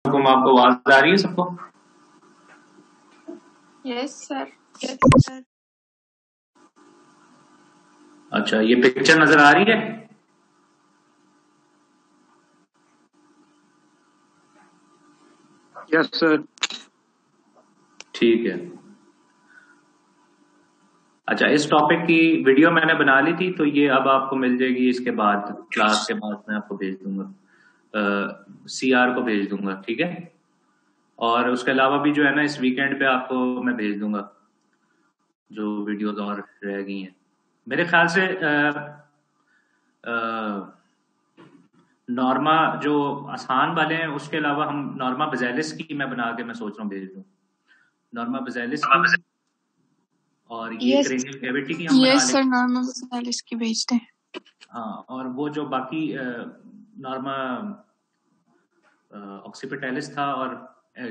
आपको आवाज आ रही है सबको? Yes sir. अच्छा, ये पिक्चर नजर आ रही है? Yes sir. ठीक है। अच्छा, इस टॉपिक की वीडियो मैंने बना ली थी, तो ये अब आपको मिल जाएगी। इसके बाद क्लास के बाद मैं आपको भेज दूंगा, CR को भेज दूंगा, ठीक है। और उसके अलावा भी जो है ना, इस वीकेंड पे आपको मैं भेज दूंगा जो वीडियोस और रह गई हैं। मेरे ख्याल से नॉर्मा जो आसान वाले हैं, उसके अलावा हम नॉर्मा बजैलिस की मैं बना के मैं सोच रहा हूँ भेज दूँ। नॉर्मा बजैलिस की और ये क्रेनियल कैविटी की हम बना यस लेंगे। सर, नॉर्मल बजैलिस की भेजते हैं। हाँ, और वो जो बाकी नॉर्मा ऑक्सीपिटैलिस था और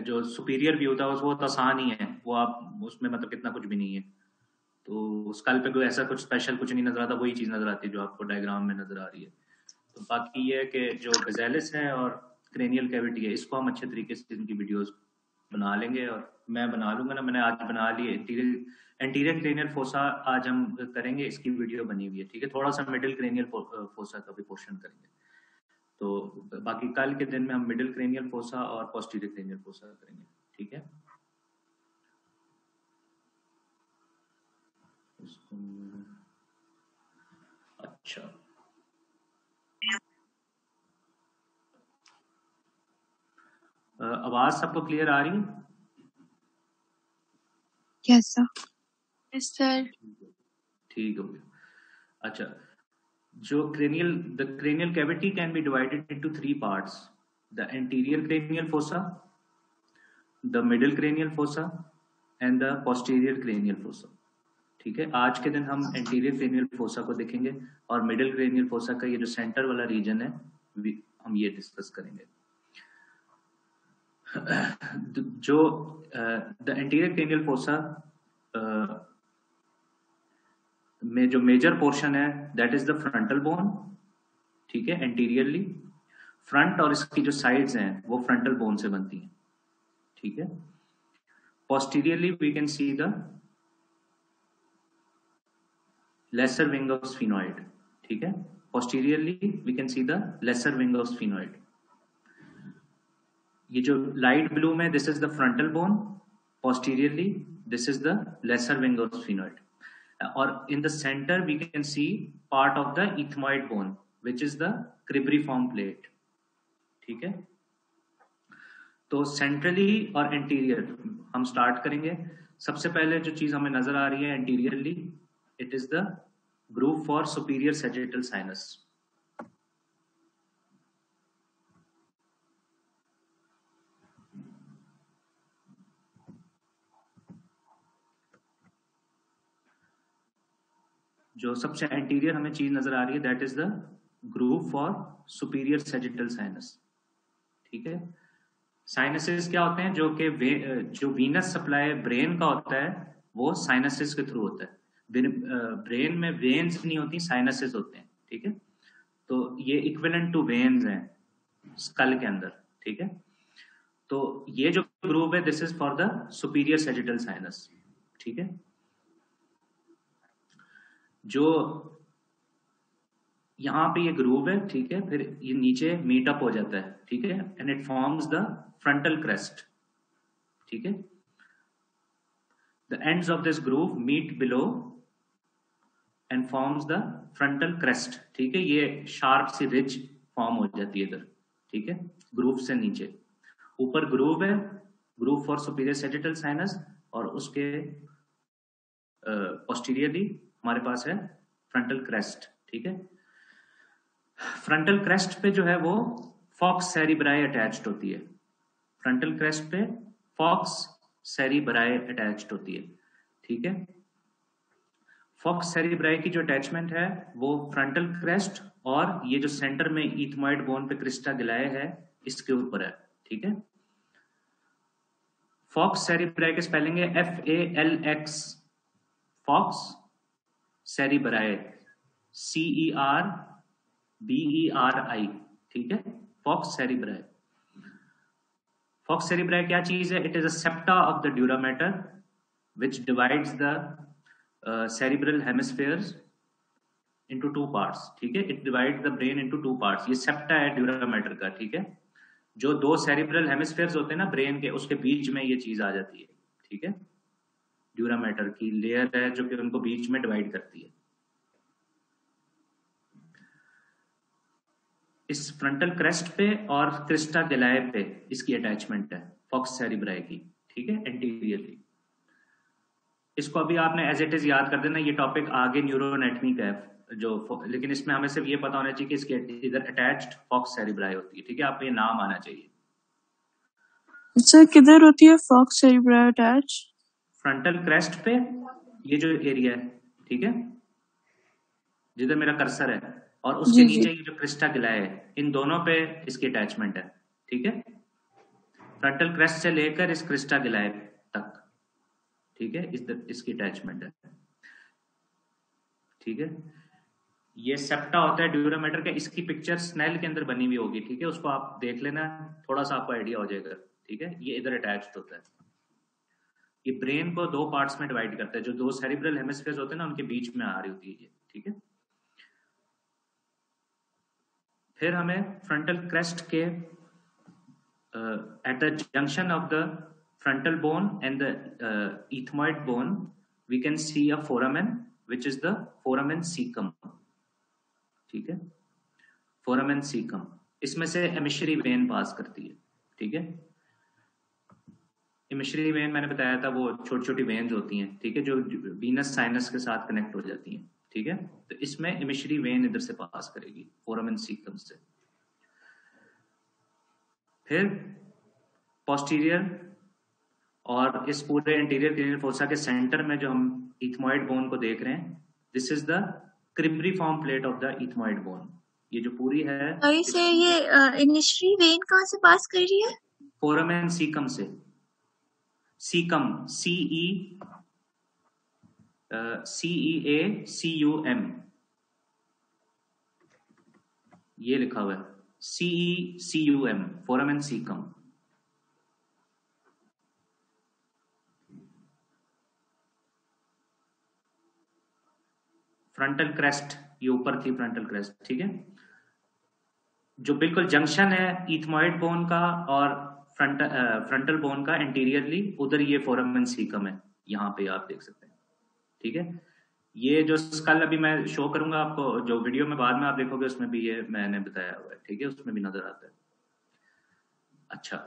जो सुपीरियर व्यू था वो तो आसान ही है। वो आप उसमें मतलब कितना कुछ भी नहीं है। तो स्कल पे कोई ऐसा कुछ स्पेशल कुछ नहीं नजर आता, वही चीज नजर आती है जो आपको डायग्राम में नजर आ रही है। तो बाकी ये है कि जो बेजेलिस है और क्रेनियल कैविटी है, इसको हम अच्छे तरीके से इनकी वीडियोस बना लेंगे। और मैं बना लूंगा ना, मैंने आज बना ली है। एंटीरियर क्रेनियल फोसा आज हम करेंगे, इसकी वीडियो बनी हुई है, ठीक है। थोड़ा सा मिडिल क्रेनियल फोसा का भी पोर्शन करेंगे। तो बाकी कल के दिन में हम मिडिल क्रेनियल फोसा और पोस्टीरियर क्रेनियल फोसा करेंगे, ठीक है। अच्छा, आवाज सबको क्लियर आ रही है? Yes sir. Yes sir. ठीक हो गया। अच्छा, जो the cranial cavity can be divided into three parts: the anterior cranial fossa, the middle cranial fossa and the posterior cranial fossa, ठीक है। आज के दिन हम एंटीरियर क्रेनियल फोसा को देखेंगे और मिडिल क्रेनियल फोसा का ये जो सेंटर वाला रीजन है हम ये डिस्कस करेंगे। जो द एंटीरियर क्रेनियल फोसा में जो मेजर पोर्शन है that is the frontal bone, ठीक है। एंटीरियरली फ्रंट और इसकी जो साइड्स हैं वो फ्रंटल बोन से बनती हैं, ठीक है। Posteriorly we can see the lesser wing of sphenoid, ठीक है। Posteriorly we can see the lesser wing of sphenoid. ये जो लाइट ब्लू में this is the frontal bone, posteriorly this is the lesser wing of sphenoid. और in the centre we can see part of the ethmoid bone which is the cribriform plate, ठीक है। तो centrally और anterior हम start करेंगे। सबसे पहले जो चीज हमें नजर आ रही है anteriorly, it is the groove for superior sagittal sinus. जो सबसे एंटीरियर हमें चीज नजर आ रही है that is the groove for superior sagittal sinus, ठीक है। साइनसेस क्या होते हैं? जो वीनस सप्लाई ब्रेन का होता है वो साइनसेस के थ्रू होता है। ब्रेन में वेन्स नहीं होती, साइनसेस होते हैं, ठीक है। तो ये इक्विवेलेंट टू वेन्स हैं स्कल के अंदर, ठीक है। तो ये जो ग्रूव है this is for the superior sagittal sinus, ठीक है। जो यहाँ पे ये ग्रूव है, ठीक है, फिर ये नीचे मीट अप हो जाता है, ठीक है, and it forms the frontal crest, ठीक है। The ends of this groove meet below and forms the frontal crest, ठीक है। ये शार्प सी रिज फॉर्म हो जाती है इधर, ठीक है, ग्रूव से नीचे। ऊपर ग्रूव है, groove for superior sagittal sinus, और उसके पोस्टीरियरली हमारे पास है फ्रंटल क्रेस्ट, ठीक है। फ्रंटल क्रेस्ट पे जो है वो फॉक्स सेरिब्राई अटैच्ड होती है। फ्रंटल क्रेस्ट पे फॉक्स सेरिब्राई अटैच्ड होती है, ठीक है। फॉक्स सेरिब्राई की जो अटैचमेंट है वो फ्रंटल क्रेस्ट और ये जो सेंटर में इथमॉइड बोन पे क्रिस्टा गिलाए है इसके ऊपर है, ठीक है। फॉक्स सेरिब्राई के स्पेलिंग है FALX, फॉक्स सेरिब्राई, CERBERI, ठीक है, फॉक्स सेरिब्राई। फॉक्स सेरिब्राई क्या चीज है? It is a septa of the dura mater which divides the cerebral hemispheres into two parts. ठीक है, it divides the brain into two parts. ये septa है dura mater का. ठीक है, जो दो सेरिब्रल हेमिस्फेयर्स होते हैं ना ब्रेन के, उसके बीच में ये चीज आ जाती है. ठीक है, ड्यूरा मैटर की लेयर है जो कि उनको बीच में डिवाइड करती है. इस फ्रंटल क्रेस्ट पे और क्रिस्टा गैलाए पे इसकी अटैचमेंट है फॉक्स सेरिब्राई की. ठीक है, एंटीरियरली. इसको अभी आपने एज इट इज याद कर देना. ये टॉपिक आगे न्यूरोएनाटमी का है जो, लेकिन इसमें हमें सिर्फ ये पता होना चाहिए कि इसके इधर अटैच्ड फॉक्स सेरिब्राई होती है. ठीक है, आपको ये नाम आना चाहिए. सर किधर होती है falx cerebri attach? Frontal crest पे, ये जो एरिया है. ठीक है, जिधर मेरा कर्सर है, और उसके नीचे ये जो क्रिस्टा गिलाए है, इन दोनों पे इसकी अटैचमेंट है. ठीक है, फ्रंटल क्रेस्ट से लेकर इस क्रिस्टा गिलाए तक. ठीक है, इसकी अटैचमेंट है. ठीक है, ये सेप्टा होता है ड्यूरा मैटर का. इसकी पिक्चर स्नेल के अंदर बनी हुई होगी. ठीक है, उसको आप देख लेना, थोड़ा सा आपको आइडिया हो जाएगा. ठीक है, ये इधर अटैच्ड होता है. ये ब्रेन को दो पार्ट्स में डिवाइड करता है. जो दो सेरिब्रल हेमिस्फीयर्स होते हैं ना, उनके बीच में आ रही होती है ये. ठीक है, फिर हमें फ्रंटल क्रेस्ट के at the junction of the frontal bone and the ethmoid bone we can see a foramen which is the foramen cecum. ठीक है, फोरामेन सीकम. इसमें से एमिशरी वेन पास करती है. ठीक है, एमिशरी वेन मैंने बताया था वो छोटी छोटी वेन्स होती हैं. ठीक है, जो वीनस साइनस के साथ कनेक्ट हो जाती हैं. ठीक है, तो इसमें एमिशरी वेन इधर से पास करेगी फोरामेन सीकम से. फिर पोस्टीरियर और इस पूरे इंटीरियर क्रेनियल फोसा के सेंटर में जो हम इथमॉइड बोन को देख रहे हैं, this is the cribriform plate of the ethmoid bone. ये जो पूरी है, से ये इनिशियरी वेन कहाँ से पास कर रही है? फोरामेन सीकम से. सीकम, CEACUM, ये लिखा हुआ है CECUM, foramen caecum. Frontal crest, ये ऊपर थी फ्रंटल क्रेस्ट. ठीक है, जो बिल्कुल जंक्शन है इथमॉइड बोन का और फ्रंटल बोन का एंटीरियरली, उधर ये फोरामेन सीकम है. यहाँ पे आप देख सकते हैं. ठीक है, ये जो स्कल अभी मैं शो करूंगा आपको, जो वीडियो में बाद में आप देखोगे, उसमें भी ये मैंने बताया हुआ है. ठीक है, उसमें भी नजर आता है. अच्छा,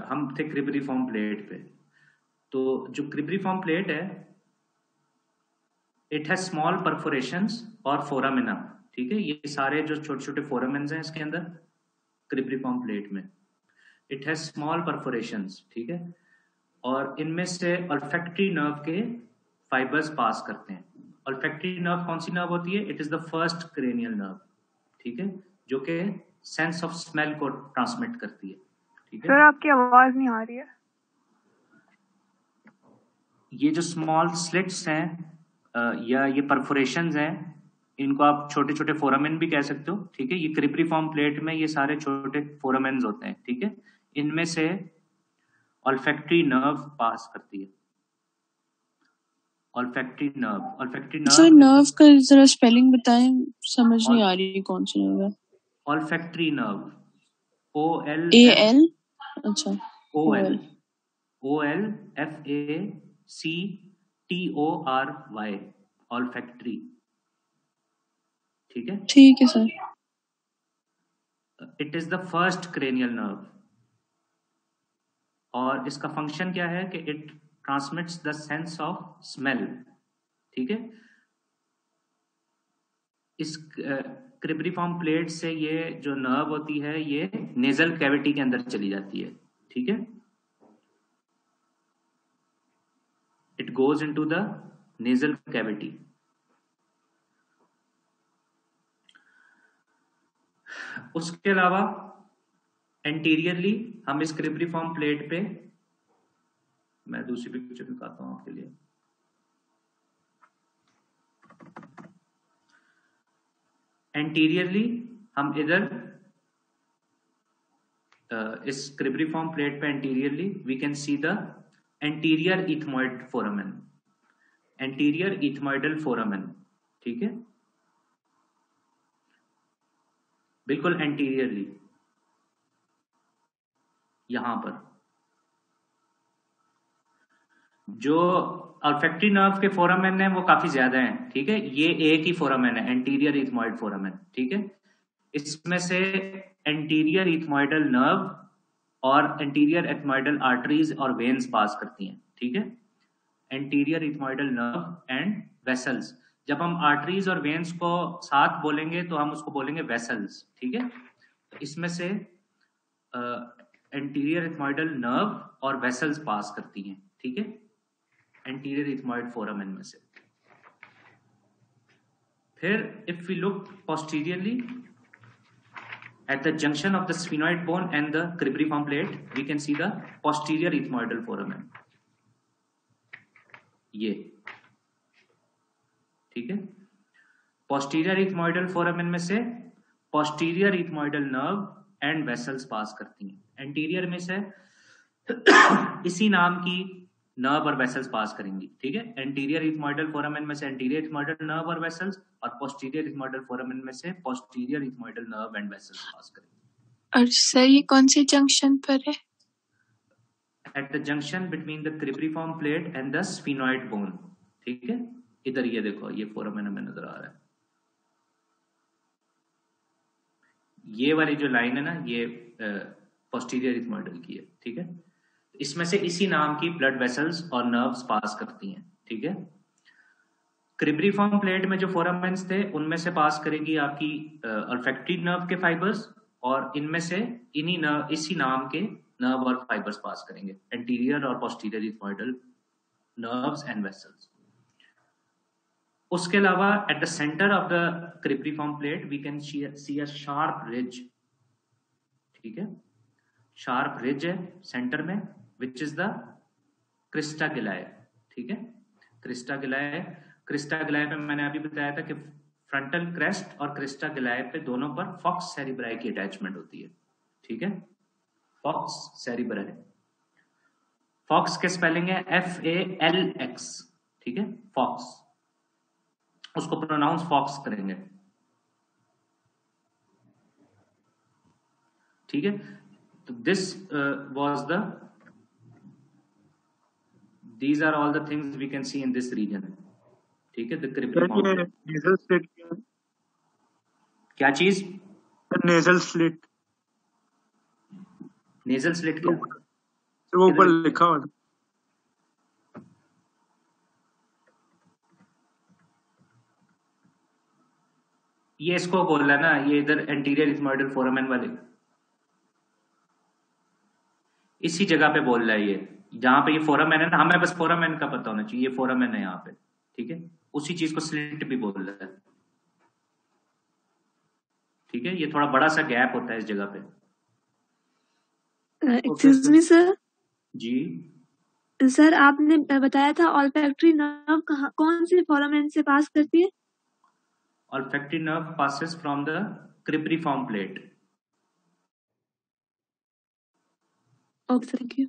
हम थे क्रिब्रिफॉर्म प्लेट पे. तो जो क्रिब्रिफॉर्म प्लेट है, इट हैज स्मॉल परफोरेशंस और फोरामिना. ठीक है, ये सारे जो छोटे छोटे फोरामेन्स हैं इसके अंदर क्रिब्रिफॉर्म प्लेट में, इट हैज स्मॉल परफोरेशंस. ठीक है, और इनमें से ऑल्फैक्टरी नर्व के फाइबर्स पास करते हैं. ऑल्फैक्टरी नर्व कौन सी नर्व होती है? It is the first cranial nerve. ठीक है, जो कि सेंस ऑफ स्मेल को ट्रांसमिट करती है. ठीक है सर आपकी आवाज नहीं आ रही है. ये जो स्मॉल स्लिट्स हैं या ये परफोरेशंस हैं, इनको आप छोटे छोटे फोरामेन भी कह सकते हो. ठीक है, ये क्रिब्रिफॉर्म प्लेट में ये सारे छोटे फोरामेन्स होते हैं. ठीक है, इनमें से ऑल्फैक्टरी नर्व पास करती है. ऑल्फैक्टरी नर्व सर नर्व का जरा स्पेलिंग बताएं, समझ नहीं आ रही कौन सी नर्व है. Olfactory nerve, AL. अच्छा, OLFACTORY, ऑल्फैक्टरी. ठीक है, ठीक है sir. It is the first cranial nerve, और इसका फंक्शन क्या है कि it transmits the sense of smell. ठीक है, इस क्रिब्रिफॉर्म प्लेट से ये जो नर्व होती है, ये नेजल कैविटी के अंदर चली जाती है. ठीक है, it goes into the nasal cavity. उसके अलावा एंटीरियरली हम इस क्रिब्रिफॉर्म प्लेट पे, मैं दूसरी पिक्चर दिखाता हूं आपके लिए. एंटीरियरली हम इधर इस क्रिब्रिफॉर्म प्लेट पे anteriorly we can see the anterior ethmoid foramen, anterior ethmoidal foramen, ठीक है, बिल्कुल एंटीरियरली यहां पर। जो ऑल्फैक्टरी नर्व के फोरामेन है वो काफी ज्यादा हैं, ठीक है, ये एक ही फोरामेन है, एंटीरियर इथमॉइड फोरामेन, ठीक है। इसमें से एंटीरियर इथमॉइडल नर्व और एंटीरियर इथमॉइडल आर्टरीज और वेन्स पास करती हैं, ठीक है, anterior ethmoidal nerve and vessels. जब हम आर्टरीज और वेन्स को साथ बोलेंगे तो हम उसको बोलेंगे वेसल्स, ठीक है। तो इसमें से एंटीरियर इथमॉइडल नर्व और वेसल्स पास करती हैं, ठीक है, एंटीरियर इथमॉइड फोरामेन में से। फिर if we look posteriorly at the junction of the sphenoid bone and the cribriform plate, we can see the posterior ethmoidal foramen, ये, ठीक है। posterior ethmoidal foramen में से posterior ethmoidal nerve and vessels पास करती हैं। anterior में से इसी नाम की नर्व और वेसल्स पास करेंगी, ठीक है। एंटीरियर इथमॉइडल फोरामेन में से एंटीरियर इथमॉइडल नर्व और वेसल्स, और पोस्टीरियर इथमॉइडल फोरामेन में से posterior ethmoidal nerve and vessels पास करेंगी। और सर ये कौन से जंक्शन पर है? At the junction between the cribriform plate and the sphenoid bone, ठीक है। इधर ये देखो, ये फोरामेन हमें नजर आ रहा है, ये वाली जो लाइन है ना, ये पोस्टीरियर इथमॉइडल की है, ठीक है। इसमें से इसी नाम की ब्लड वेसल्स और नर्व्स पास करती हैं, ठीक है। क्रिब्रिफॉर्म प्लेट में जो फोरामेन्स थे उनमें से पास करेगी आपकी ऑल्फैक्टरी नर्व के फाइबर्स, और इनमें से इसी नाम के नर्व और फाइबर्स पास करेंगे, एंटीरियर और posterior ethmoidal nerves and vessels. उसके अलावा at the centre of the cribriform plate we can see a sharp ridge, ठीक है, शार्प रिज है सेंटर में, which is the crista galli, ठीक है, क्रिस्टा गिलाए। क्रिस्टा गिलाए पे मैंने अभी बताया था कि फ्रंटल क्रेस्ट और क्रिस्टा गिलाए पे दोनों पर फॉक्स सेरिब्राई की अटैचमेंट होती है, ठीक है, फॉक्स सेरिब्राई। फॉक्स के स्पेलिंग है FALX, ठीक है, फॉक्स, उसको प्रोनाउंस फॉक्स करेंगे, ठीक है। तो this was the these are all the things we can see in this region, ठीक है, द क्रिब्रिफॉर्म। नेजल स्लिट, क्या चीज? नेजल स्लिट, नेजल स्लिट क्या? वो ऊपर लिखा हुआ था। ये इसको बोल रहा है ना, ये इधर एंटीरियर इथमॉइडल फोरामेन वाले इसी जगह पे बोल रहा है, ये जहां पे ये फोरामेन है ना, हमें बस फोरामेन का पता होना चाहिए, ये फोरामेन है यहाँ पे, ठीक है, उसी चीज को स्लिट भी बोल रहा है, ठीक है। ये थोड़ा बड़ा सा गैप होता है इस जगह पे। Excuse me sir. जी सर आपने बताया था ऑल्फैक्टरी नर्व कहाँ, कौन से फोरामेन से पास करती है? olfactory nerve passes from the cribriform plate. Okay thank you.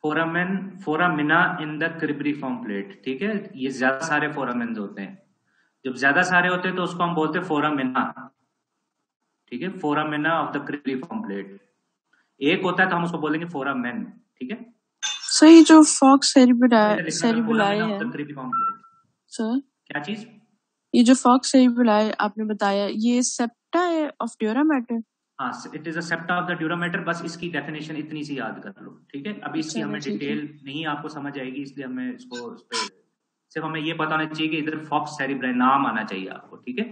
Foramina in the cribriform plate, ठीक है। ये ज्यादा सारे फोरामेन्स होते हैं, जब ज्यादा सारे होते हैं तो उसको हम बोलते हैं फोरामिना, ठीक है, foramina of the cribriform plate. एक होता है तो हम उसको बोलेंगे फोरामेन, ठीक है। सही, जो फॉक्स सेरिब्राई है सर, क्या चीज? ये जो फॉक्स सेरिब्राई आपने बताया, ये सेप्टा है ऑफ ड्यूरा मैटर? हाँ, it is a septa of the dura mater. बस इसकी डेफिनेशन इतनी सी याद कर लो, ठीक है। अभी इसकी हमें डिटेल नहीं आपको समझ आएगी, इसलिए हमें इसको इस पे सिर्फ हमें ये पता होना चाहिए कि इधर फॉक्स सेरिब्राई नाम आना चाहिए आपको, ठीक है।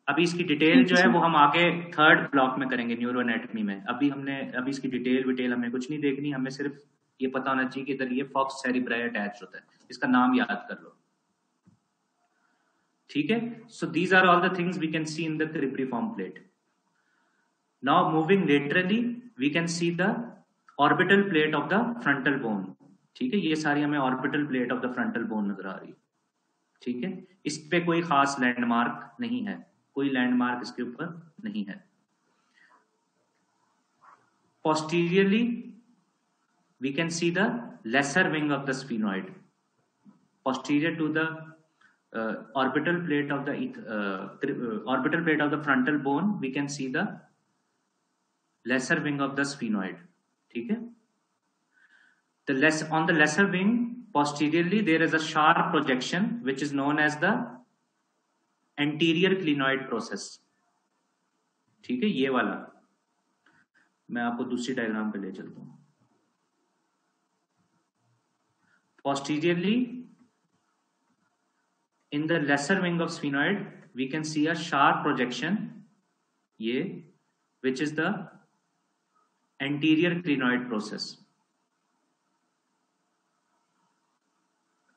अभी इसकी डिटेल जो है वो हम आगे थर्ड ब्लॉक में करेंगे न्यूरो एनाटॉमी में। अभी इसकी डिटेल हमें कुछ नहीं देखनी, हमें सिर्फ ये पता होना चाहिए कि इधर ये फॉक्स सेरिब्राई अटैच होता है, इसका नाम याद कर लो, ठीक है। So these are all the things we can see in the cribriform plate. Now moving laterally we can see the orbital plate of the frontal bone, ठीक है। ये सारी हमें orbital plate of the frontal bone नजर आ रही है, ठीक है। इस पे कोई खास लैंडमार्क नहीं है, कोई लैंडमार्क इसके ऊपर नहीं है। posteriorly we can see the lesser wing of the sphenoid. Posterior to the orbital plate of the frontal bone, we can see the lesser wing of the sphenoid. ठीक है? On the lesser wing, posteriorly there is a sharp projection which is known as the anterior clinoid process. ठीक है? ये वाला मैं आपको दूसरी diagram पे ले चलता हूँ. Posteriorly, in the lesser wing of sphenoid, we can see a sharp projection, which is the anterior clinoid process.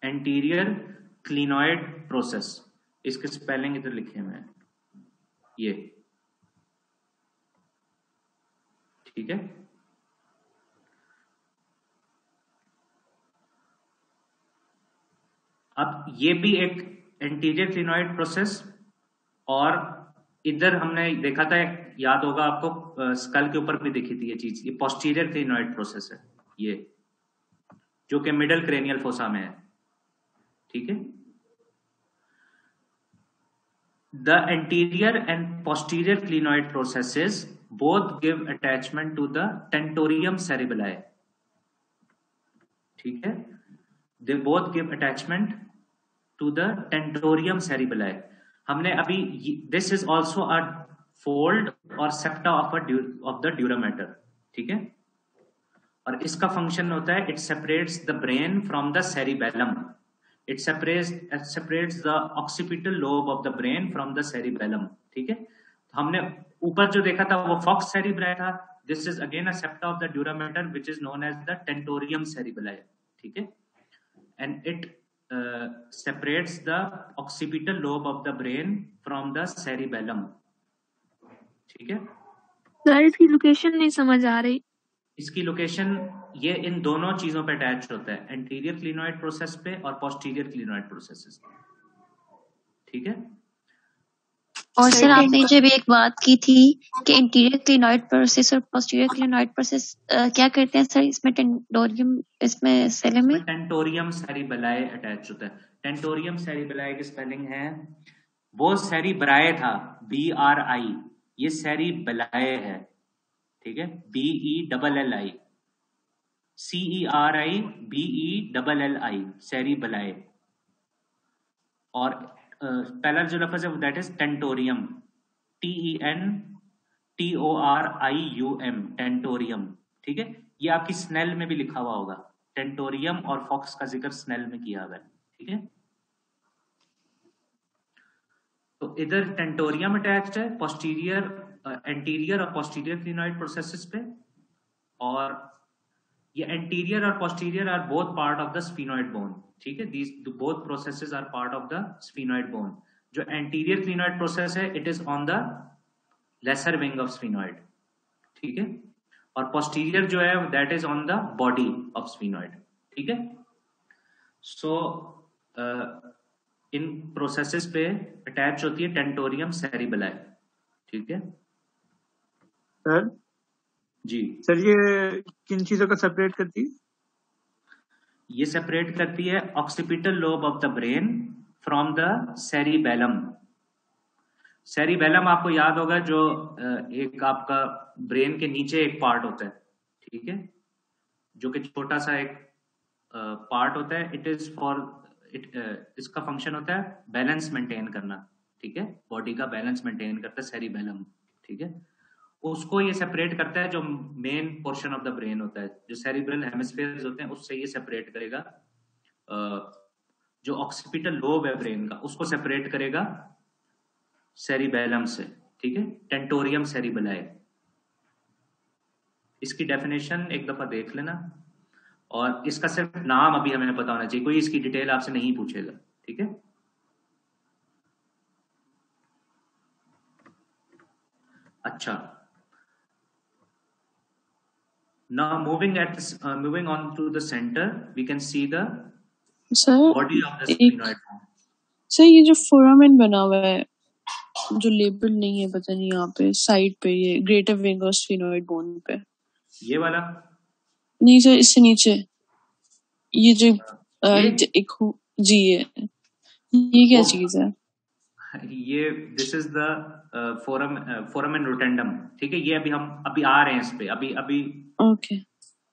Anterior clinoid process. इसके स्पेलिंग इधर लिखे हुए हैं. ये ठीक है. अब ये भी एक एंटीरियर क्लिनॉइड प्रोसेस, और इधर हमने देखा था, याद होगा आपको, स्कल के ऊपर भी देखी थी ये चीज. ये पोस्टीरियर क्लिनॉइड प्रोसेस है, ये जो कि मिडल क्रेनियल फोसा में है. ठीक है. The anterior and posterior clinoid processes both give attachment to the tentorium cerebelli. ठीक है. They both give attachment to the tentorium cerebelli. हमने अभी this is also a fold or septa of the dura mater. ठीक है. और इसका function होता है, it separates the brain from the cerebellum. It separates the occipital lobe of the brain from the cerebellum. ठीक है. हमने ऊपर जो देखा था वो fox cerebri था. This is again a septa of the dura mater which is known as the tentorium cerebelli. ठीक है. And it separates the occipital lobe of the brain from the cerebellum. ठीक है. सर इसकी location नहीं समझ आ रही. इसकी लोकेशन ये इन दोनों चीजों पे अटैच होता है, एंटीरियर क्लिनॉइड प्रोसेस पे और पोस्टीरियर क्लिनॉइड प्रोसेस. ठीक है. और सर आपने जब एक बात की थी कि इंटीरियर क्लिनॉइड प्रोसेस और पोस्टीरियर क्लिनॉइड प्रोसेस क्या करते हैं सर? इसमें टेंटोरियम, इसमें सेलम में टेंटोरियम सेरिबेलाई अटैच होता है. टेंटोरियम सेरिबेलाई की स्पेलिंग है, वो सेरिब्राए था, BRI, ये सेरिबेलाई है. ठीक है. BELLI, CERIBELLI, cerebelli. और पहला जो लफ्ज है that is tentorium, TENTORIUM, tentorium. ठीक है. ये आपकी स्नेल में भी लिखा हुआ होगा. टेंटोरियम और फॉक्स का जिक्र स्नेल में किया हुआ है. ठीक है. तो इधर टेंटोरियम अटैच्ड है पोस्टीरियर, एंटीरियर और पोस्टीरियर क्लिनॉइड प्रोसेसेस पे, और ये एंटीरियर और posterior are both part of the sphenoid bone. ठीक है. These both processes are part of the sphenoid bone. जो anterior clinoid process है, it is on the lesser wing of sphenoid. ठीक है. और posterior जो है that is on the body of sphenoid. ठीक है. So इन processes पे attach होती है tentorium cerebelli. ठीक है. सर जी सर, ये किन चीजों का सेपरेट करती है? ये सेपरेट करती है occipital lobe of the brain from the cerebellum. Cerebellum आपको याद होगा, जो एक आपका ब्रेन के नीचे एक पार्ट होता है. ठीक है. जो कि छोटा सा एक पार्ट होता है. इट इज फॉर इसका फंक्शन होता है बैलेंस मेंटेन करना. ठीक है. बॉडी का बैलेंस मेंटेन करता है सेरिबेलम. ठीक है. उसको ये सेपरेट करता है जो main portion of the brain होता है, जो सेरिब्रल हेमिस्फीयर्स होते हैं, उससे ये सेपरेट करेगा. जो ऑक्सीपिटल लोब है ब्रेन का, उसको सेपरेट करेगा सेरिबेलम से. ठीक है. Tentorium cerebelli. इसकी डेफिनेशन एक दफा देख लेना, और इसका सिर्फ नाम अभी हमें पता होना चाहिए, कोई इसकी डिटेल आपसे नहीं पूछेगा. ठीक है. अच्छा. Now moving on to the center, we can see the body of the sphenoid bone. Sir ये जो फोरामेन बना हुआ है, जो लेबल नहीं है, पता नहीं यहाँ पे साइड पे, ये ग्रेटर विंग और स्फीनॉइड बोन पे. ये वाला नहीं सर, इससे नीचे ये जो ये एक जी है, ये क्या वो चीज है? ये दिस इज द फोरम रोटेंडम। ठीक है, ये अभी आ रहे हैं इस पे। अभी ओके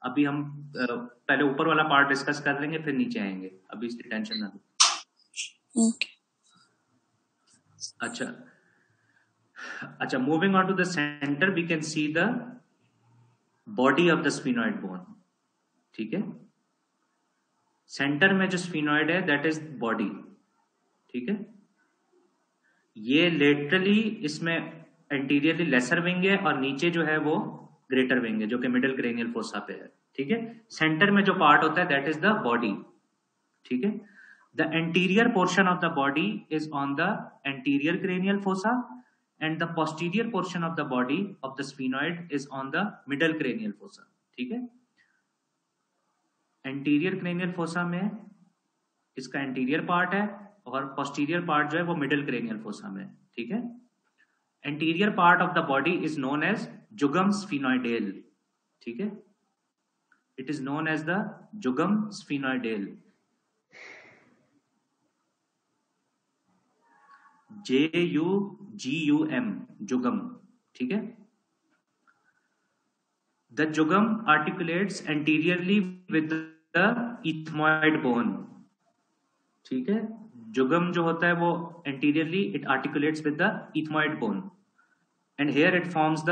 अभी हम पहले ऊपर वाला पार्ट डिस्कस कर लेंगे, फिर नीचे आएंगे। अभी इसकी टेंशन ना लो। ओके अच्छा, moving on to the centre, we can see the body of the sphenoid bone. ठीक है, सेंटर में जो स्फीनॉइड है दैट इज बॉडी। ठीक है, ये लेटरली इसमें एंटीरियरली लेसर विंग है और नीचे जो है वो ग्रेटर विंग है जो कि मिडिल क्रेनियल फोसा पे है। ठीक है, सेंटर में जो पार्ट होता है दैट इज द बॉडी। ठीक है, the anterior portion of the body is on the anterior cranial fossa and the posterior portion of the body of the sphenoid is on the middle cranial fossa. ठीक है, anterior cranial fossa में इसका anterior part है और posterior part जो है वो middle cranial fossa में। ठीक है, anterior part of the body is known as jugum sphenoidale. ठीक है, it is known as the jugum sphenoidale, JUGUM, jugum. ठीक है, the jugum articulates anteriorly with the ethmoid bone. ठीक है, जुगम जो होता है वो anteriorly it articulates with the ethmoid bone and here it forms the,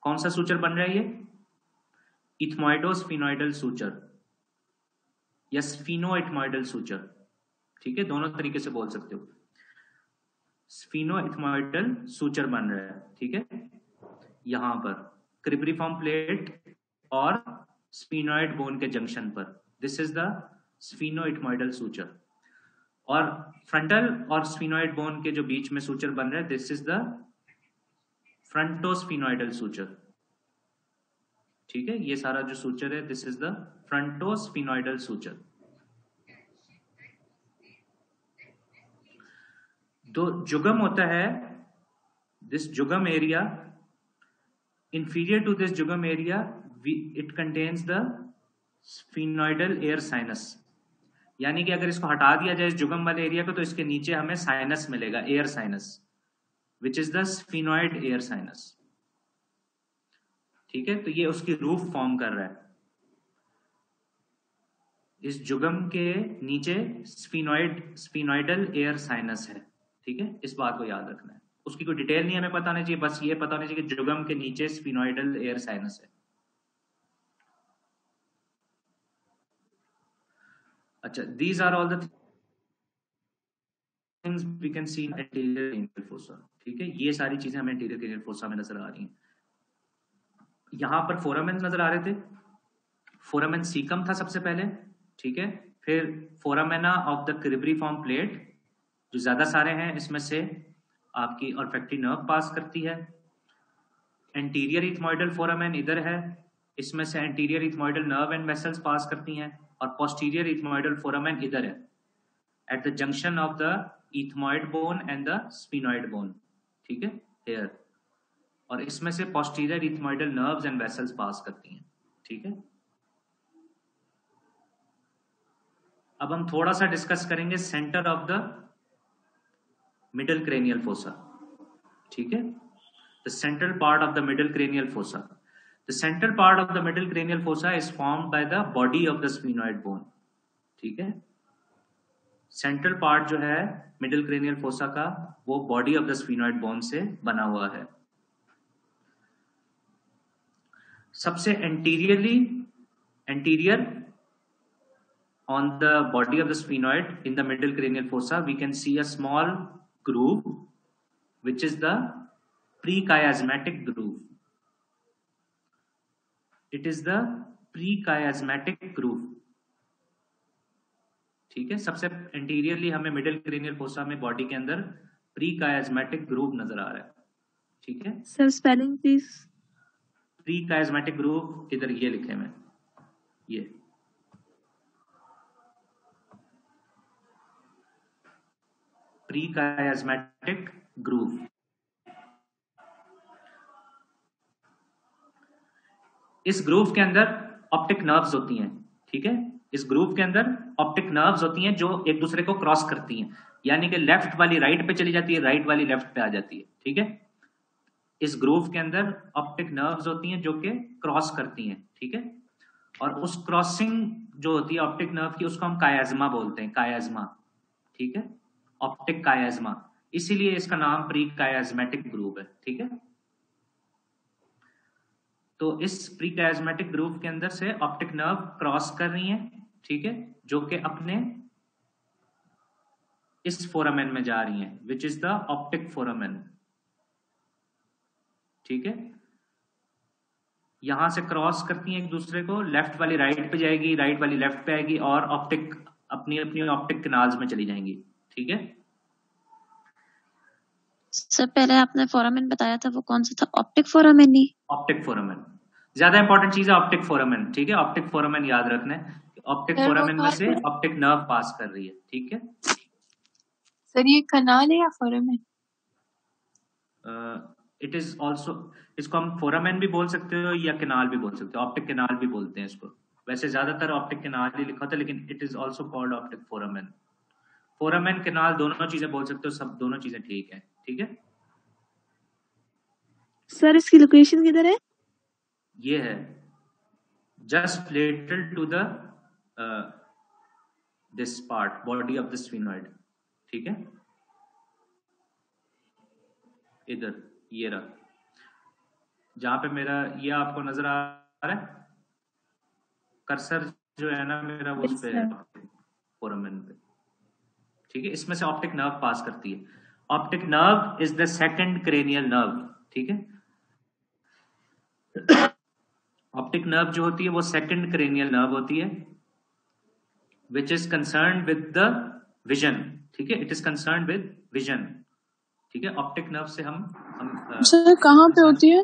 कौन सा सूचर बन रहा है ये? इथमॉइडोस्फिनोइडल सूचर या स्फीनोइथमॉइडल सूचर। ठीक है, दोनों तरीके से बोल सकते हो। स्फीनोइथमॉइडल सूचर बन रहा है। ठीक है, यहां पर क्रिब्रिफॉर्म प्लेट और स्फीनोइड बोन के जंक्शन पर, this is the sphenoethmoidal suture. और फ्रंटल और स्फीनोइड बोन के जो बीच में सूचर बन रहा है this is the frontosphenoidal suture. ठीक है, ये सारा जो सूचर है this is the frontosphenoidal suture. तो जुगम होता है this jugum area, inferior to this jugum area it contains the sphenoidal air sinus। यानी कि अगर इसको हटा दिया जाए इस जुगम वाले एरिया को तो इसके नीचे हमें साइनस मिलेगा, air sinus, which is the sphenoid air sinus. ठीक है, तो ये उसकी रूफ फॉर्म कर रहा है। इस जुगम के नीचे स्फीनॉइडल एयर साइनस है। ठीक है, इस बात को याद रखना है। उसकी कोई डिटेल नहीं हमें पता होनी चाहिए, बस ये पता होना चाहिए कि जुगम के नीचे स्फीनॉइडल एयर साइनस है। अच्छा, these are all the things we can see in anterior cranial fossa। ठीक है, ये सारी चीजें हमें anterior cranial fossa में नजर आ रही हैं। यहां पर फोरामेन नजर आ रहे थे, फोरामेन सीकम था सबसे पहले। ठीक है, फिर फोरामेना ऑफ द क्रिब्रिफॉर्म प्लेट जो ज्यादा सारे हैं, इसमें से आपकी ऑल्फैक्टरी नर्व पास करती है। एंटीरियर इथमॉइडल फोरामेन इधर है, इसमें से anterior ethmoidal nerve and vessels पास करती हैं। और पोस्टीरियर इथमॉइडल फोरामेन इधर है at the junction of the ethmoid bone and the sphenoid bone. ठीक है, हेयर, और इसमें से posterior ethmoidal nerves and vessels पास करती हैं। ठीक है, अब हम थोड़ा सा डिस्कस करेंगे centre of the middle cranial fossa. ठीक है, the central part of the middle cranial fossa. The central part of the middle cranial fossa is formed by the body of the sphenoid bone. ठीक है, central part जो है middle cranial fossa का वो body of the sphenoid bone से बना हुआ है। सबसे anterior on the body of the sphenoid in the middle cranial fossa we can see a small groove which is the prechiasmatic groove। it is the prechiasmatic groove। ठीक है, सबसे anteriorly हमें middle cranial fossa में body के अंदर प्रीकायाज्मेटिक groove नजर आ रहा है। ठीक है सर, स्पेलिंग प्लीज। प्रीकायाज्मेटिक ग्रूव इधर ये लिखे मैं, ये प्रीकायाज्मेटिक ग्रूव। इस ग्रूव के अंदर ऑप्टिक नर्व्स होती हैं, ठीक है। इस ग्रूव के अंदर ऑप्टिक नर्व्स होती हैं जो एक दूसरे को क्रॉस करती हैं, यानी कि लेफ्ट वाली राइट पे चली जाती है, राइट वाली लेफ्ट पे आ जाती है, ठीक है। इस ग्रूव के अंदर ऑप्टिक नर्व्स होती हैं जो कि क्रॉस करती हैं, ठीक है। और उस क्रॉसिंग जो होती है ऑप्टिक नर्व की, उसको हम कायाज्मा बोलते हैं, कायाज्मा, ठीक है, ऑप्टिक कायाज्मा। इसीलिए इसका नाम प्री कायाज्मेटिक ग्रूव है, ठीक है। तो इस प्री कायाज्मेटिक ग्रूव के अंदर से ऑप्टिक नर्व क्रॉस कर रही है, ठीक है, जो कि अपने इस फोरामेन में जा रही है, which is the optic foramen, ठीक है। यहां से क्रॉस करती हैं एक दूसरे को, लेफ्ट वाली राइट पे जाएगी, राइट वाली लेफ्ट पे आएगी, और ऑप्टिक अपनी अपनी ऑप्टिक कैनाल्स में चली जाएंगी, ठीक है। सर पहले आपने फोरामेन बताया था, वो कौन सा था? ऑप्टिक फोरामेन ही? ऑप्टिक फोरामेन ज्यादा इंपॉर्टेंट चीज है, ऑप्टिक फोरामेन, ठीक है। ऑप्टिक फोरामेन याद रखना है, ऑप्टिक फोरामेन में से ऑप्टिक नर्व पास कर रही है, ठीक है। सर ये कनाल है या फोरामेन? इट इज ऑल्सो, इसको हम फोरामेन भी बोल सकते हो या कैनाल भी बोल सकते हो, ऑप्टिक कैनाल भी बोलते हैं इसको। वैसे ज्यादातर ऑप्टिक कैनाल ही लिखा होता है, लेकिन it is also called optic foramen. Foramen canal दोनों चीजें बोल सकते हो, सब दोनों चीजें ठीक है, ठीक है। सर इसकी लोकेशन किधर है? ये है just lateral to the this part, body of the sphenoid, ठीक है। इधर ये रहा, जहां पे मेरा ये आपको नजर आ रहा है कर्सर जो है ना मेरा, वो उस पे है फोरामेन पे, ठीक है। इसमें से ऑप्टिक नर्व पास करती है। Optic nerve is the second cranial nerve, ठीक है। ऑप्टिक नर्व जो होती है वो सेकंड क्रेनियल नर्व होती है, which is concern with the vision, ठीक है। It is concern with vision, ठीक है। ऑप्टिक नर्व से हम सर कहाँ पे होती है,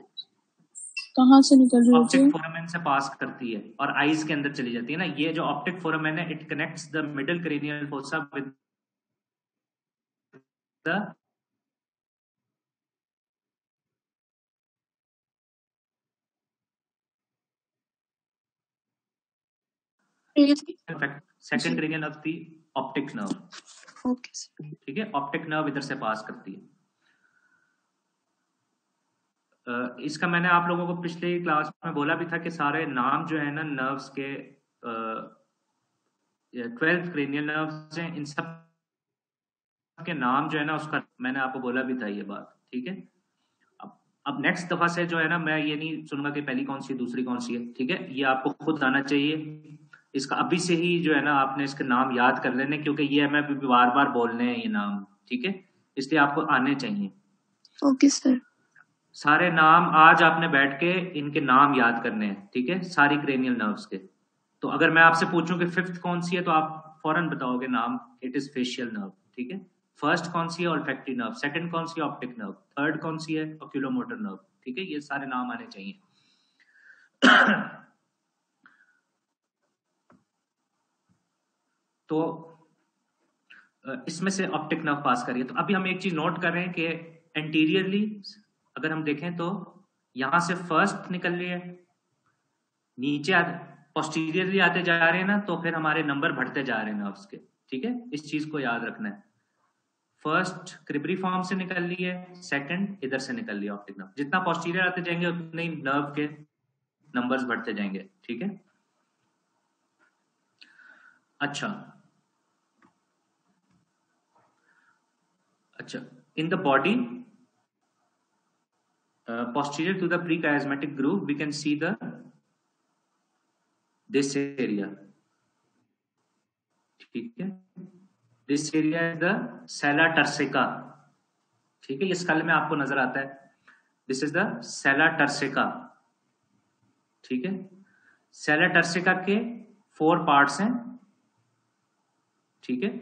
कहाँ से निकल रही होती है? ऑप्टिक फोरामेन से पास करती है और आईज के अंदर चली जाती है ना। ये जो ऑप्टिक फोरामेन है, it connects the middle cranial fossa with the second cranial nerve थी ऑप्टिक नर्व, ओके सर। ठीक है। ऑप्टिक नर्व इधर से पास करती है। इसका मैंने आप लोगों को पिछले क्लास में बोला भी था कि सारे नाम जो है ना नर्व्स के, 12 क्रेनियल नर्व्स हैं, इन सब के नाम जो है ना उसका मैंने आपको बोला भी था ये बात, ठीक है। अब नेक्स्ट दफा से जो है ना मैं ये नहीं सुनूंगा कि पहली कौन सी है दूसरी कौन सी है, ठीक है। ये आपको खुद आना चाहिए। इसका अभी से ही जो है ना आपने इसके नाम याद कर लेने, क्योंकि ये हमें बार बार बोलने हैं ये नाम, ठीक है। इसलिए आपको आने चाहिए। Okay sir. सारे नाम आज आपने बैठ के इनके नाम याद करने हैं, ठीक है, सारी क्रेनियल नर्व्स के। तो अगर मैं आपसे पूछूं कि फिफ्थ कौन सी है तो आप फौरन बताओगे नाम, इट इज फेशियल नर्व, ठीक है। फर्स्ट कौन सी है? Olfactory nerve. सेकंड कौन सी है? Optic nerve. थर्ड कौन सी है? ऑक्यूलोमोटर नर्व, ठीक है। ये सारे नाम आने चाहिए। तो इसमें से ऑप्टिक नर्व पास करिए। तो अभी हम एक चीज नोट कर रहे हैं कि एंटीरियरली अगर हम देखें तो यहां से फर्स्ट निकल रही है, नीचे पोस्टीरियरली आते जा रहे हैं ना, तो फिर हमारे नंबर बढ़ते जा रहे हैं नर्व्स के, ठीक है। इस चीज को याद रखना है। फर्स्ट क्रिब्रीफॉर्म से निकल रही है, सेकंड इधर से निकल रही है ऑप्टिक नर्व। जितना पोस्टीरियर आते जाएंगे उतने ही नर्व के नंबर्स बढ़ते जाएंगे, ठीक है। अच्छा, in the body posterior to the prechiasmatic groove we can see this area, ठीक है। this area is the sella turcica, ठीक है। ये स्कल में आपको नजर आता है, this is the sella turcica, ठीक है। sella turcica के 4 parts हैं, ठीक है।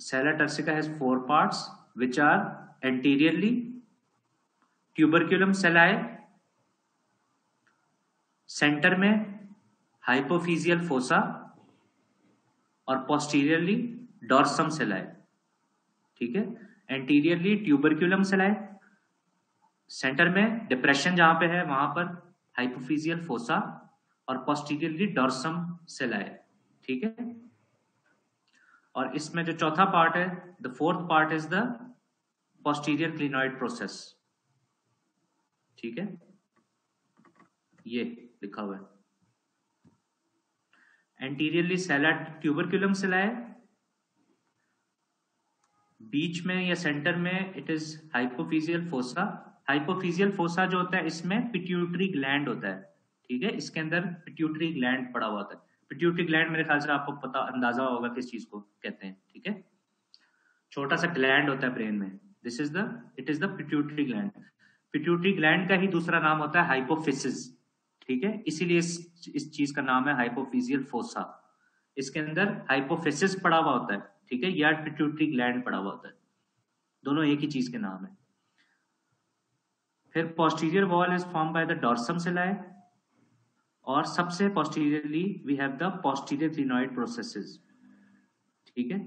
sella turcica has 4 parts which are anteriorly tuberculum celli, centre में हाइपोफिजियल फोसा और पोस्टीरियरली डॉर्सम सेलाई, ठीक है। एंटीरियरली ट्यूबरक्यूलम सेलाई, सेंटर में डिप्रेशन जहां पे है वहां पर हाइपोफिजियल फोसा और पोस्टीरियरली डॉर्सम सेलाई। ठीक है, और इसमें जो चौथा पार्ट है, the fourth part is the posterior clinoid process. ठीक है, ये लिखा हुआ है। एंटीरियरली सेला ट्यूबरक्यूलम सेलाई, बीच में या सेंटर में it is hypophyseal fossa. Hypophyseal fossa जो होता है इसमें पिट्यूटरी ग्लैंड होता है। ठीक है, इसके अंदर पिट्यूटरी ग्लैंड पड़ा हुआ होता है। पिट्यूटरी ग्लैंड मेरे ख्याल से आपको पता अंदाजा होगा किस चीज को कहते हैं। ठीक है, छोटा सा ग्लैंड होता है ब्रेन में, this is the it is the pituitary gland. Pituitary gland का ही दूसरा नाम होता है हाइपोफिसिस। ठीक है, इसीलिए इस चीज का नाम है हाइपोफिजियल फोसा। इसके अंदर हाइपोफिसिस पड़ा हुआ होता है। ठीक है, या पिट्यूटरी ग्लैंड पड़ा हुआ होता है, दोनों एक ही चीज के नाम है। फिर posterior wall is form by the dorsum sellae, और सबसे posteriorly we have the posterior clinoid processes. ठीक है,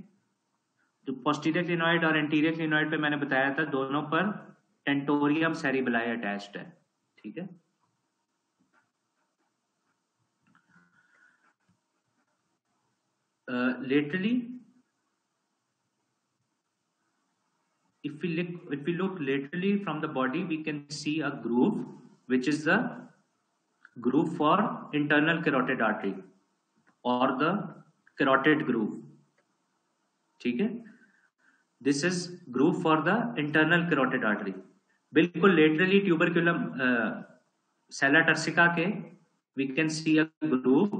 जो पोस्टीरियर क्लिनॉइड और एंटीरियर क्लिनॉइड पे मैंने बताया था, दोनों पर टेंटोरियम सेरिबेलाई अटैच्ड है। ठीक है, laterally, if we look laterally from the body, we can see a groove, which is the groove for internal carotid artery or the carotid groove. ठीक है, this is groove for the internal carotid artery. बिल्कुल laterally tuberculum sella turcica के we can see a groove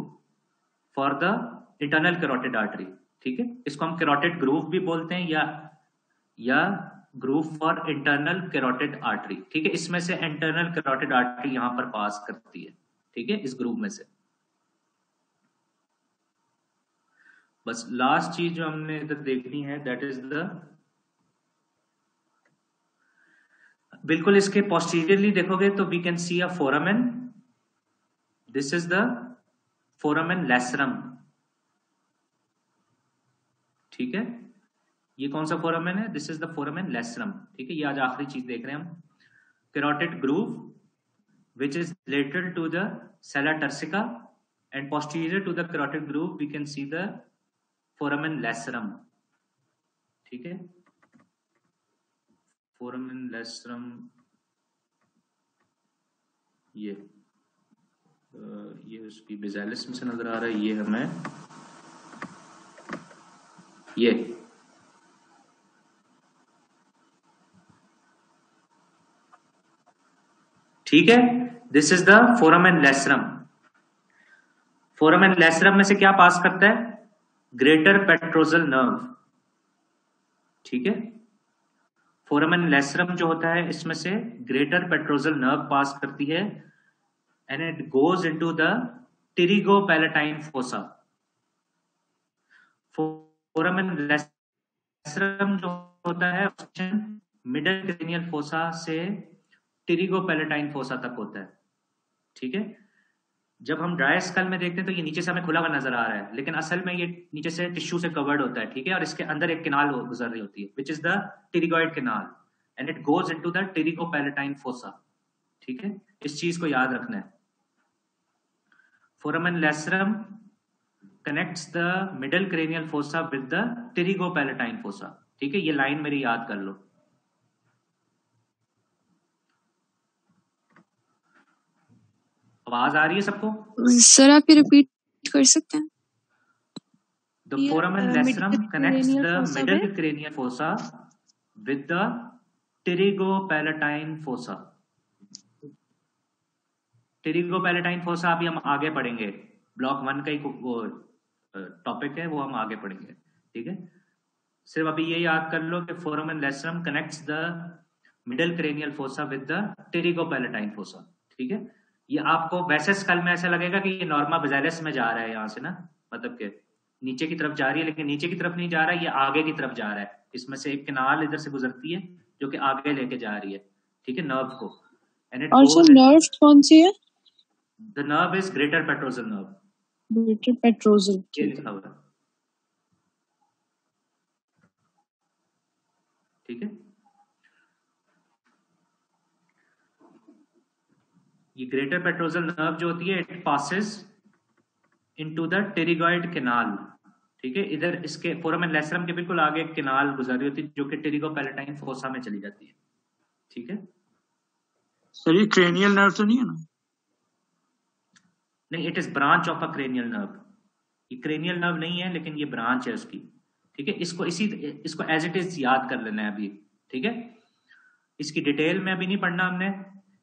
for the internal carotid artery. ठीक है, इसको हम carotid groove भी बोलते हैं या groove for internal carotid artery. ठीक है, इसमें से इंटरनल कैरोटिड आर्टरी यहां पर पास करती है। ठीक है, इस ग्रूव में से। बस लास्ट चीज जो हमने इधर देखनी है, दैट इज द बिल्कुल इसके पोस्टीरियरली देखोगे तो we can see a foramen. This is the foramen lacerum. ठीक है, ये कौन सा फोरामेन है? This is the foramen lacerum. ठीक है, ये आज आखिरी चीज देख रहे हैं हम। Carotid groove which is lateral to the sella turcica and posterior to the carotid groove we can see the foramen lacerum. ठीक है, फोरामेन लैसरम, ये उसकी बेजालिस में से नजर आ रहा है। ये हमें ये ठीक है, this is the foramen lacerum. Foramen lacerum में से क्या पास करता है? Greater petrosal nerve. ठीक है, फोरामेन लैसरम जो होता है इसमें से ग्रेटर पेट्रोजल नर्व पास करती है and it goes into the pterygopalatine fossa. Foramen lacerum जो होता है मिडल क्रेनियल फोसा से टिरिगोपैलेटाइन फोसा तक होता है। ठीक है, जब हम ड्राई स्कल में देखते हैं तो ये नीचे से हमें खुला हुआ नजर आ रहा है, लेकिन असल में ये नीचे से टिश्यू से कवर्ड होता है। ठीक है, और इसके अंदर एक कैनाल गुजर रही होती है which is the pterygoid canal and it goes into the pterygopalatine fossa. ठीक है, इस चीज को याद रखना है। Foramen lacerum connects the middle cranial fossa with the pterygopalatine fossa. ठीक है, ये लाइन मेरी याद कर लो। आवाज आ रही है सबको? सर आप ये रिपीट कर सकते हैं? The foramen lacerum connects the middle cranial fossa with the pterygopalatine fossa. Pterygopalatine fossa अभी हम आगे पढ़ेंगे, ब्लॉक 1 का ही टॉपिक है, वो हम आगे पढ़ेंगे। ठीक है, सिर्फ अभी ये याद कर लो कि foramen lacerum connects the middle cranial fossa with the pterygopalatine fossa. ठीक है, ये आपको वैसे स्कल में ऐसा लगेगा कि ये नॉर्मा बेजाइलस में जा रहा है यहाँ से ना, मतलब के नीचे की तरफ जा रही है, लेकिन नीचे की तरफ नहीं जा रहा है, ये आगे की तरफ जा रहा है। इसमें से एक कैनाल इधर से गुजरती है जो कि आगे लेके जा रही है। ठीक है, नर्व को। और सर नर्व कौन सी है? The nerve is greater petrosal nerve. Greater petrosal. ये लिखा हुआ है। ठीक है, ये ग्रेटर पेट्रोजल नर्व जो होती है it passes into the pterygoid canal, ठीक है। इधर इसके फोरामेन लेसरम के बिल्कुल आगे एक कैनाल गुजर रही होती है जो कि टेरिगोपैलेटाइन फोसा में चली जाती है, ठीक है। सर ये क्रेनियल नर्व तो नहीं है ना? नहीं, it is branch of a cranial nerve. ये क्रेनियल नर्व नहीं है लेकिन ये ब्रांच है उसकी, ठीक है। इसको एज इट इज याद कर लेना है अभी, ठीक है। इसकी डिटेल में अभी नहीं पढ़ना हमने,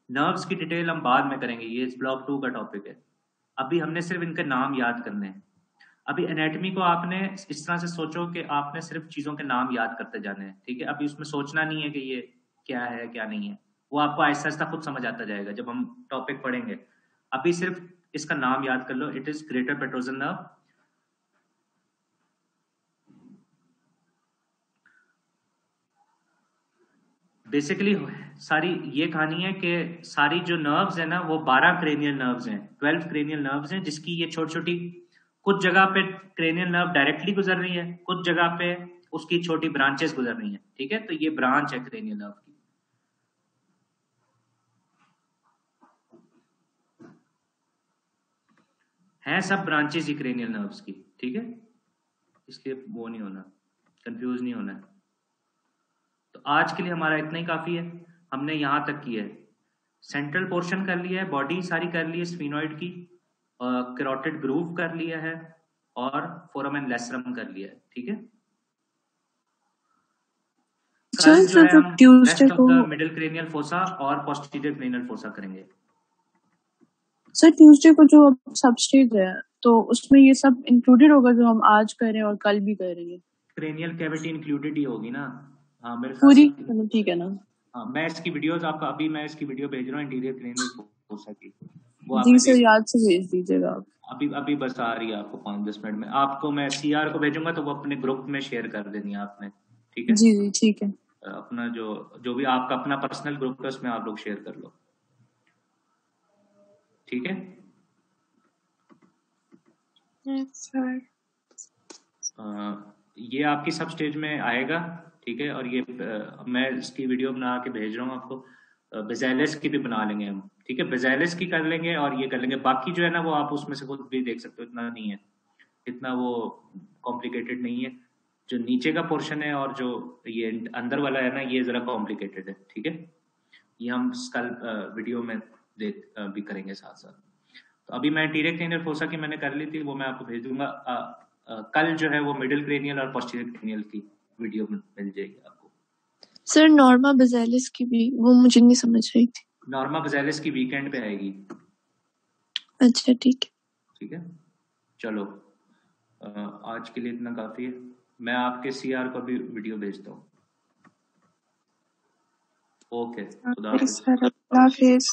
नर्व्स की डिटेल हम बाद में करेंगे, ये इस ब्लॉक 2 का टॉपिक है। अभी हमने सिर्फ इनके नाम याद करने हैं। अभी एनाटॉमी को आपने इस तरह से सोचो कि आपने सिर्फ चीजों के नाम याद करते जाने हैं, ठीक है। अभी उसमें सोचना नहीं है कि ये क्या है क्या नहीं है, वो आपको आहिस्ता आहिस्ता खुद समझ आता जाएगा जब हम टॉपिक पढ़ेंगे। अभी सिर्फ इसका नाम याद कर लो, it is greater petrosal nerve. Basically सारी ये कहानी है कि सारी जो नर्व्स है ना वो 12 क्रेनियल नर्व्स हैं, 12 क्रेनियल नर्व्स हैं, जिसकी ये छोटी छोटी कुछ जगह पे क्रेनियल नर्व डायरेक्टली गुजर रही है, कुछ जगह पे उसकी छोटी ब्रांचेस गुजर रही हैं, ठीक है। तो ये ब्रांच है क्रेनियल नर्व की। हैं सब ब्रांचेस ही क्रेनियल नर्व्स की, ठीक है। इसलिए वो नहीं होना, कंफ्यूज नहीं होना है। तो आज के लिए हमारा इतना ही काफी है, हमने यहां तक किया है। सेंट्रल पोर्शन कर लिया है, बॉडी सारी कर ली है स्फीनॉइड की, कैरोटिड ग्रूव कर लिया है और फोरामेन लेसरम कर लिया है, ठीक है। कल जो है हम ट्यूसडे रेस्ट ऑफ को द मिडिल क्रेनियल फोसा और पोस्टीरियर क्रेनियल फोसा करेंगे। सर ट्यूसडे को जो सबस्टेज है तो उसमें ये सब इंक्लूडेड होगा जो हम आज कर रहे हैं और कल भी करेंगे? क्रेनियल कैविटी इंक्लूडेड ही होगी ना? हाँ मेरे पूरी, ख्याल से ठीक है ना? हाँ, मैं इसकी वीडियोस आपको अभी मैं इसकी वीडियो भेज रहा हूँ इंटीरियर क्रेनियल फोसा की, वो जी आपने सर, याद से भेज दीजिएगा आप। अभी बस आ रही है आपको 5-10 मिनट में। आपको मैं सीआर को भेजूंगा तो वो अपने ग्रुप में शेयर कर देनी है आपने, ठीक है। जी जी ठीक है। अपना जो भी आपका अपना पर्सनल ग्रुप है उसमें आप लोग शेयर कर लो, ठीक है। सर ये आपकी सब स्टेज में आएगा, ठीक है। और ये मैं इसकी वीडियो बना के भेज रहा हूँ आपको। बेजाइलस की भी बना लेंगे हम, ठीक है। बेजाइलस की कर लेंगे और ये कर लेंगे, बाकी जो है ना वो आप उसमें से खुद भी देख सकते हो, इतना नहीं है, इतना वो कॉम्प्लिकेटेड नहीं है। जो नीचे का पोर्शन है और जो ये अंदर वाला है ना ये जरा कॉम्प्लिकेटेड है, ठीक है। ये हम कल वीडियो में भी करेंगे साथ साथ। तो अभी मैं इंटीरियर क्रेनियल फोसा की मैंने कर ली थी, वो मैं आपको भेज दूंगा। कल जो है वो मिडिल क्रेनियल और पोस्टीरियर क्रेनियल की वीडियो मिल जाएगी आपको। सर नॉर्मा बेजाइलिस की भी वो मुझे नहीं समझ रही थी। नॉर्मा बेजाइलिस की वीकेंड पे आएगी। अच्छा ठीक है। ठीक है चलो, आज के लिए इतना काफी है। मैं आपके सीआर को भी वीडियो भेजता हूँ। ओके, खुदा हाफिज। सर अल्लाह हाफिज।